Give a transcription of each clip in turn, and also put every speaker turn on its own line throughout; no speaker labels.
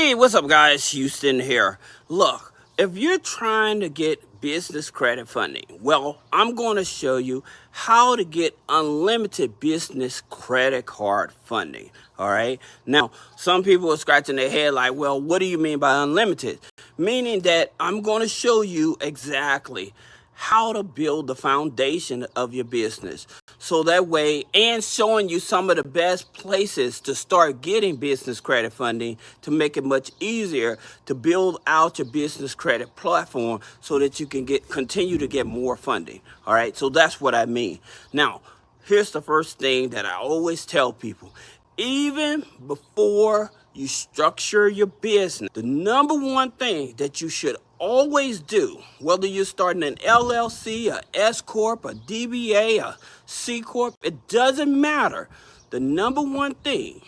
Hey, what's up guys? Houston here. Look, if you're trying to get business credit funding, well, I'm going to show you how to get unlimited business credit card funding. All right. Now, some people are scratching their head like, well, what do you mean by unlimited? Meaning that I'm going to show you exactly how to build the foundation of your business. So that way, and showing you some of the best places to start getting business credit funding to make it much easier to build out your business credit platform so that you can continue to get more funding. All right, so that's what I mean. Now, here's the first thing that I always tell people. Even before you structure your business, the number one thing that you should always do, whether you're starting an LLC, a S Corp, a DBA, a C Corp, it doesn't matter. The number one thing,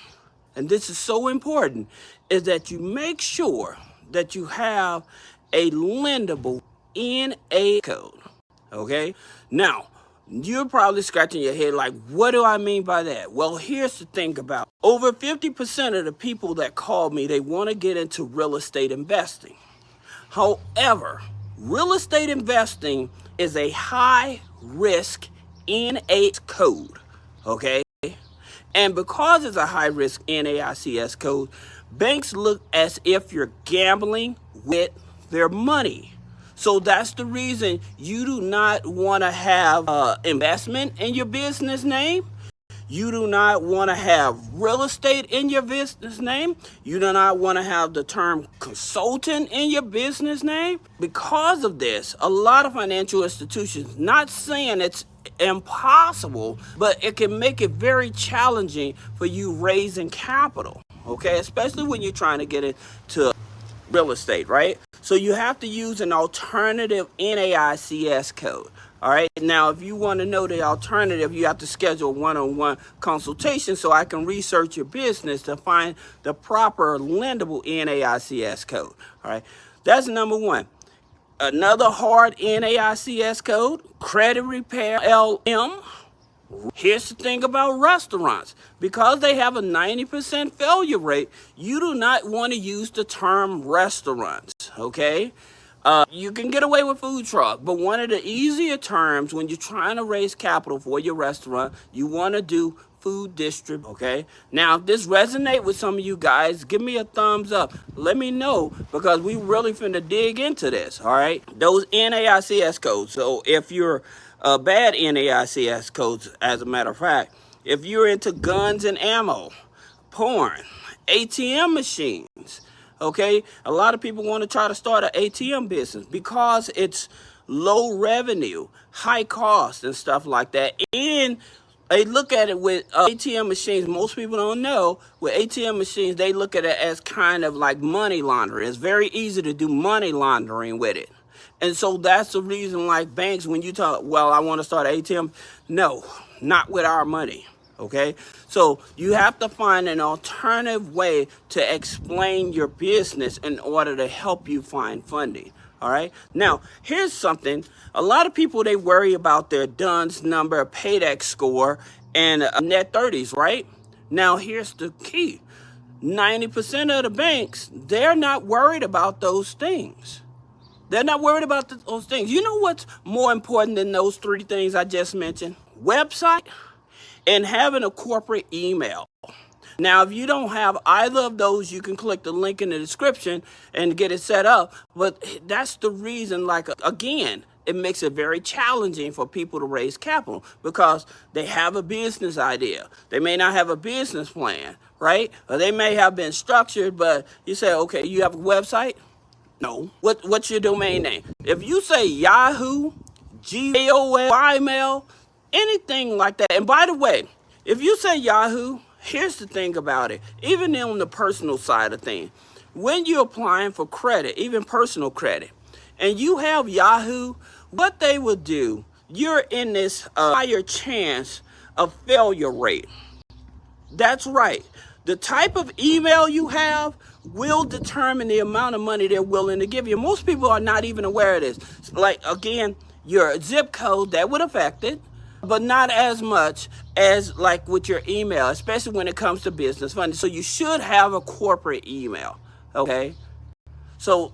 and this is so important, is that you make sure that you have a lendable NAICS code. Okay? Now, you're probably scratching your head like, what do I mean by that? Well, here's the thing about it. Over 50% of the people that call me, they want to get into real estate investing. However, real estate investing is a high risk NAICS code, okay? And because it's a high risk NAICS code, banks look as if you're gambling with their money. So that's the reason you do not want to have investment in your business name. You do not want to have real estate in your business name. You do not want to have the term consultant in your business name. Because of this, a lot of financial institutions, not saying it's impossible, but it can make it very challenging for you raising capital, okay? Especially when you're trying to get into real estate, right? So you have to use an alternative NAICS code. All right. Now, if you want to know the alternative, you have to schedule one-on-one consultation so I can research your business to find the proper lendable NAICS code. All right. That's number one. Another hard NAICS code, credit repair LM. Here's the thing about restaurants. Because they have a 90% failure rate, you do not want to use the term restaurants, okay? You can get away with food truck, but one of the easier terms when you're trying to raise capital for your restaurant, you want to do food district, okay? Now, if this resonate with some of you guys, give me a thumbs up. Let me know, because we really finna dig into this, all right? Those NAICS codes. So if you're bad NAICS codes, as a matter of fact, if you're into guns and ammo, porn, ATM machines, okay, a lot of people want to try to start an ATM business because it's low revenue, high cost, and stuff like that. And they look at it with ATM machines. Most people don't know, with ATM machines, they look at it as kind of like money laundering. It's very easy to do money laundering with it. And so that's the reason, like banks, when you talk, well, I want to start an ATM, no, not with our money. Okay, so you have to find an alternative way to explain your business in order to help you find funding. All right. Now, here's something. A lot of people, they worry about their DUNS number, paydex score, and net 30s, right? Now, here's the key. 90% of the banks, they're not worried about those things. They're not worried about those things. You know what's more important than those three things I just mentioned? Website and having a corporate email. Now, if you don't have either of those, you can click the link in the description and get it set up. But that's the reason, like, again, it makes it very challenging for people to raise capital because they have a business idea. They may not have a business plan, right? Or they may have been structured, but you say, okay, you have a website? No. What's your domain name? If you say Yahoo, Gmail, Ymail, anything like that. And by the way, if you say Yahoo, here's the thing about it. Even on the personal side of things, when you're applying for credit, even personal credit, and you have Yahoo, what they will do, you're in this higher chance of failure rate. That's right. The type of email you have will determine the amount of money they're willing to give you. Most people are not even aware of this. Like, again, your zip code, that would affect it. but not as much as like with your email, especially when it comes to business funding. So you should have a corporate email. Okay? So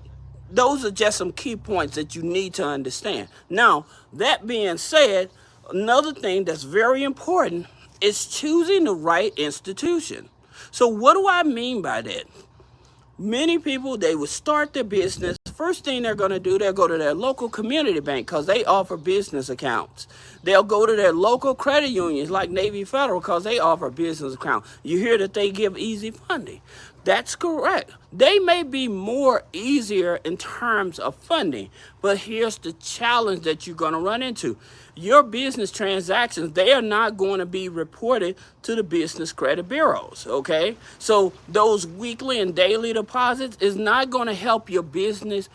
those are just some key points that you need to understand. Now, that being said, another thing that's very important is choosing the right institution. So what do I mean by that? Many people, they would start their business. First thing they're going to do, they'll go to their local community bank because they offer business accounts. They'll go to their local credit unions like Navy Federal because they offer business accounts. You hear that they give easy funding. That's correct. They may be more easier in terms of funding, but here's the challenge that you're going to run into. Your business transactions, they are not going to be reported to the business credit bureaus, okay? So those weekly and daily deposits is not going to help your business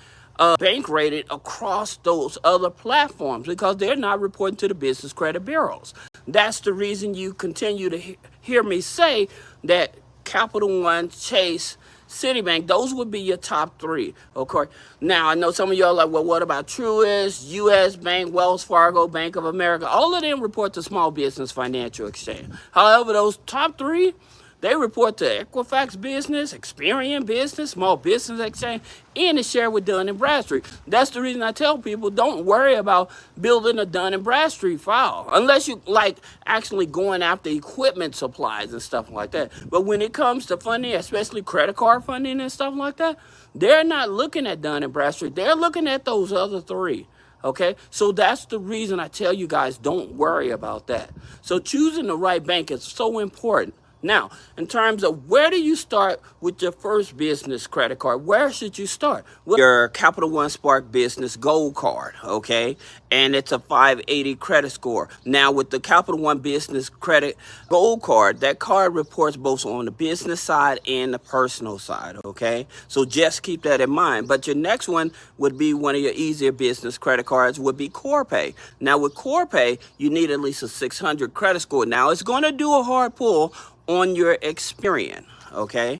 bank rated across those other platforms because they're not reporting to the business credit bureaus. That's the reason you continue to hear me say that Capital One, Chase, Citibank, those would be your top three, okay? Now, I know some of y'all are like, well, what about Truist, U.S. Bank, Wells Fargo, Bank of America? All of them report to Small Business Financial Exchange. However, those top three, they report to Equifax Business, Experian Business, Small Business Exchange, and it's shared with Dun & Bradstreet. That's the reason I tell people don't worry about building a Dun & Bradstreet file unless you like actually going after equipment supplies and stuff like that. But when it comes to funding, especially credit card funding and stuff like that, they're not looking at Dun & Bradstreet. They're looking at those other three. Okay, so that's the reason I tell you guys don't worry about that. So choosing the right bank is so important. Now, in terms of where do you start with your first business credit card? Where should you start? Well, your Capital One Spark Business Gold Card, okay? And it's a 580 credit score. Now, with the Capital One Business Credit Gold Card, that card reports both on the business side and the personal side, okay? So just keep that in mind. But your next one would be one of your easier business credit cards would be CorePay. Now, with CorePay, you need at least a 600 credit score. Now, it's going to do a hard pull on your Experian, okay?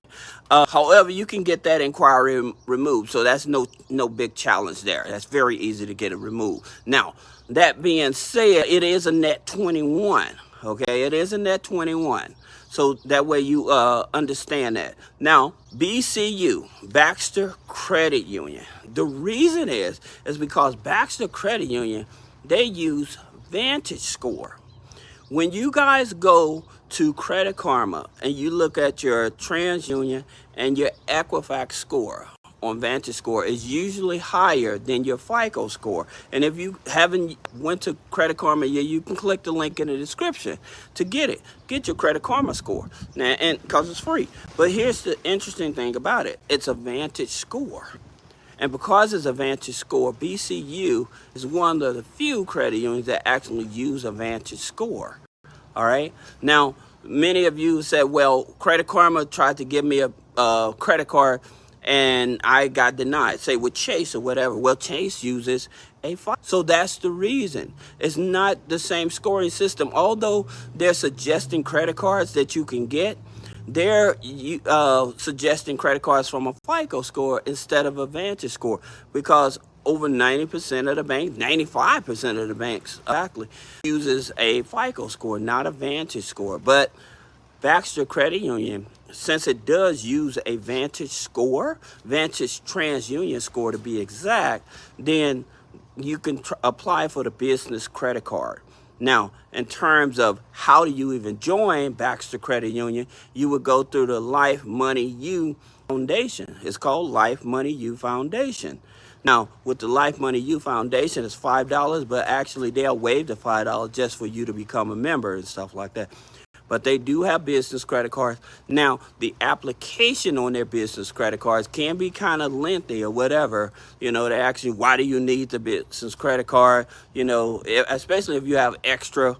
However, you can get that inquiry removed, so that's no big challenge there. That's very easy to get it removed. Now, that being said, it is a net 21, okay? It is a net 21, so that way you understand that. Now, BCU, Baxter Credit Union. The reason is because Baxter Credit Union, they use Vantage Score. When you guys go to Credit Karma and you look at your TransUnion and your Equifax score on Vantage Score is usually higher than your FICO score. And if you haven't went to Credit Karma yet, you can click the link in the description to get it. Get your Credit Karma score, now, and because it's free. But here's the interesting thing about it. It's a Vantage Score. And because it's a Vantage Score, BCU is one of the few credit unions that actually use a Vantage Score. All right. Now, many of you said, well, Credit Karma tried to give me a credit card and I got denied, say with Chase or whatever. Well, Chase uses a FICO. So that's the reason. It's not the same scoring system. Although they're suggesting credit cards that you can get, they're suggesting credit cards from a FICO score instead of a Vantage Score because over 90% of the banks, 95% of the banks exactly, uses a FICO score, not a Vantage Score. But Baxter Credit Union, since it does use a Vantage Score, Vantage TransUnion score to be exact, then you can apply for the business credit card. Now, in terms of how do you even join Baxter Credit Union, you would go through the Life Money U Foundation. It's called Life Money U Foundation. Now, with the Life Money U Foundation, it's $5, but actually they'll waive the $5 just for you to become a member and stuff like that. But they do have business credit cards. Now, the application on their business credit cards can be kind of lengthy or whatever. You know, they ask you, why do you need the business credit card? You know, especially if you have extra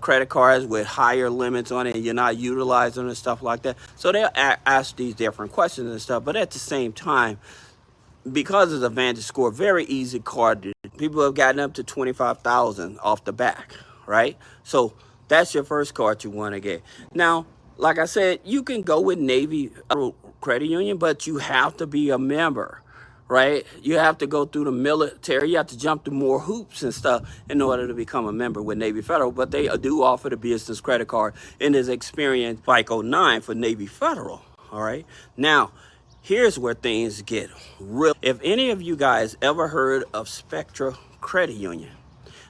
credit cards with higher limits on it and you're not utilizing them and stuff like that. So they'll ask these different questions and stuff. But at the same time, because it's a Vantage Score, very easy card. People have gotten up to $25,000 off the back, right? So that's your first card you want to get. Now, like I said, you can go with Navy Credit Union, but you have to be a member, right? You have to go through the military. You have to jump through more hoops and stuff in order to become a member with Navy Federal. But they do offer the business credit card in this Experian FICO 9 for Navy Federal, all right? Now, here's where things get real. If any of you guys ever heard of Spectra Credit Union,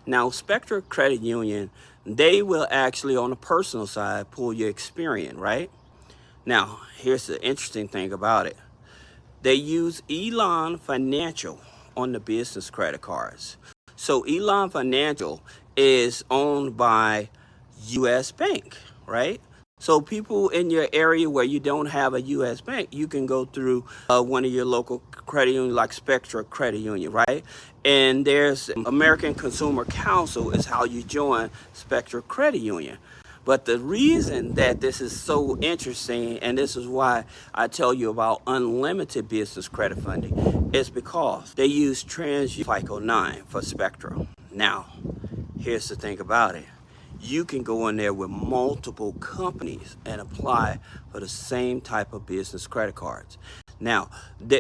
now Spectra Credit Union, they will actually on the personal side pull your Experian, right? Now, here's the interesting thing about it. They use Elon Financial on the business credit cards. So Elon Financial is owned by U.S. Bank, right? So people in your area where you don't have a U.S. Bank, you can go through one of your local credit unions like Spectra Credit Union, right? And there's American Consumer Council is how you join Spectra Credit Union. But the reason that this is so interesting, and this is why I tell you about unlimited business credit funding, is because they use FICO 9 for Spectra. Now, here's the thing about it. You can go in there with multiple companies and apply for the same type of business credit cards. Now,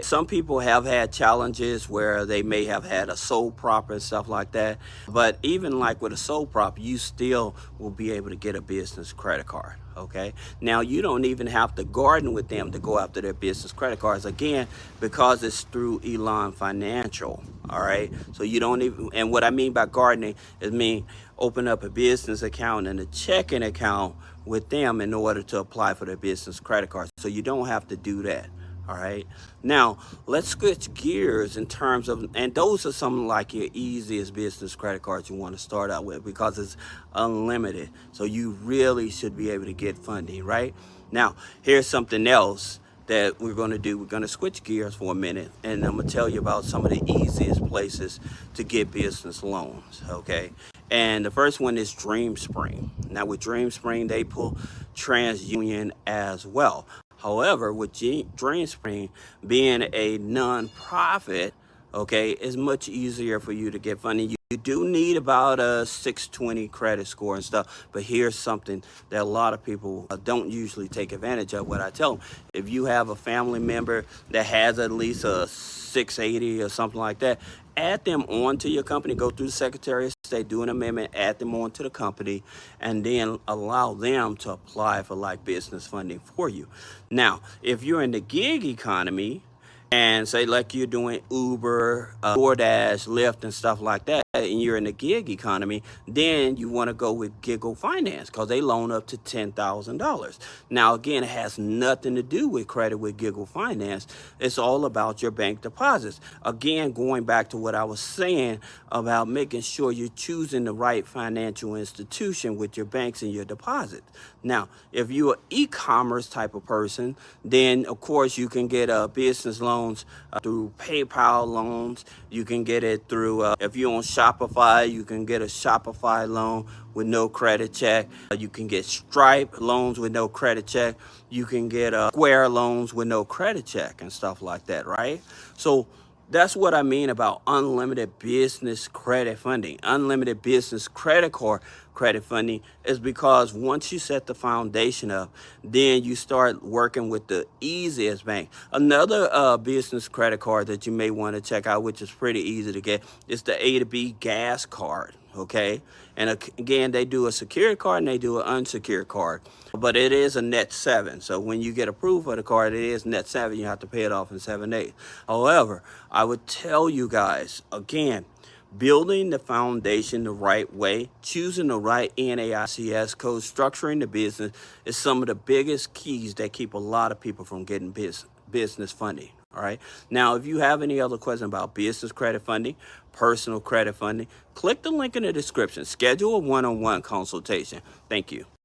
some people have had challenges where they may have had a sole prop and stuff like that. But even like with a sole prop, you still will be able to get a business credit card. Okay. Now, you don't even have to garden with them to go after their business credit cards, again, because it's through Elon Financial. All right. So you don't even, and what I mean by gardening is open up a business account and a checking account with them in order to apply for their business credit cards. So you don't have to do that. All right. Now, let's switch gears in terms of, and those are some like your easiest business credit cards you want to start out with because it's unlimited. So you really should be able to get funding, right? Now, here's something else that we're going to do. We're going to switch gears for a minute, and I'm going to tell you about some of the easiest places to get business loans, okay? And the first one is DreamSpring. Now, with DreamSpring, they pull TransUnion as well. However, with DreamSpring being a non-profit, okay, it's much easier for you to get funding. You do need about a 620 credit score and stuff, but here's something that a lot of people don't usually take advantage of. What I tell them, if you have a family member that has at least a 680 or something like that, add them on to your company, go through the Secretary of State, do an amendment, add them on to the company, and then allow them to apply for like business funding for you. Now, if you're in the gig economy, and say like you're doing Uber, DoorDash, Lyft, and stuff like that, and you're in the gig economy, then you want to go with Giggle Finance because they loan up to $10,000. Now, again, it has nothing to do with credit with Giggle Finance. It's all about your bank deposits. Again, going back to what I was saying about making sure you're choosing the right financial institution with your banks and your deposits. Now, if you're an e-commerce type of person, then of course you can get a business loans through PayPal loans. You can get it through, if you're on Shopify, you can get a Shopify loan with no credit check. You can get Stripe loans with no credit check. You can get Square loans with no credit check and stuff like that, right? So that's what I mean about unlimited business credit funding. Unlimited business credit card credit funding is because once you set the foundation up, then you start working with the easiest bank. Another business credit card that you may want to check out, which is pretty easy to get, is the A to B gas card. Okay, and again, they do a secured card and they do an unsecured card, but it is a net 7. So when you get approved for the card, it is net 7. You have to pay it off in 7 days. However, I would tell you guys again, building the foundation the right way, choosing the right NAICS code, structuring the business is some of the biggest keys that keep a lot of people from getting business funding. All right. Now, if you have any other questions about business credit funding, personal credit funding, click the link in the description. Schedule a one-on-one consultation. Thank you.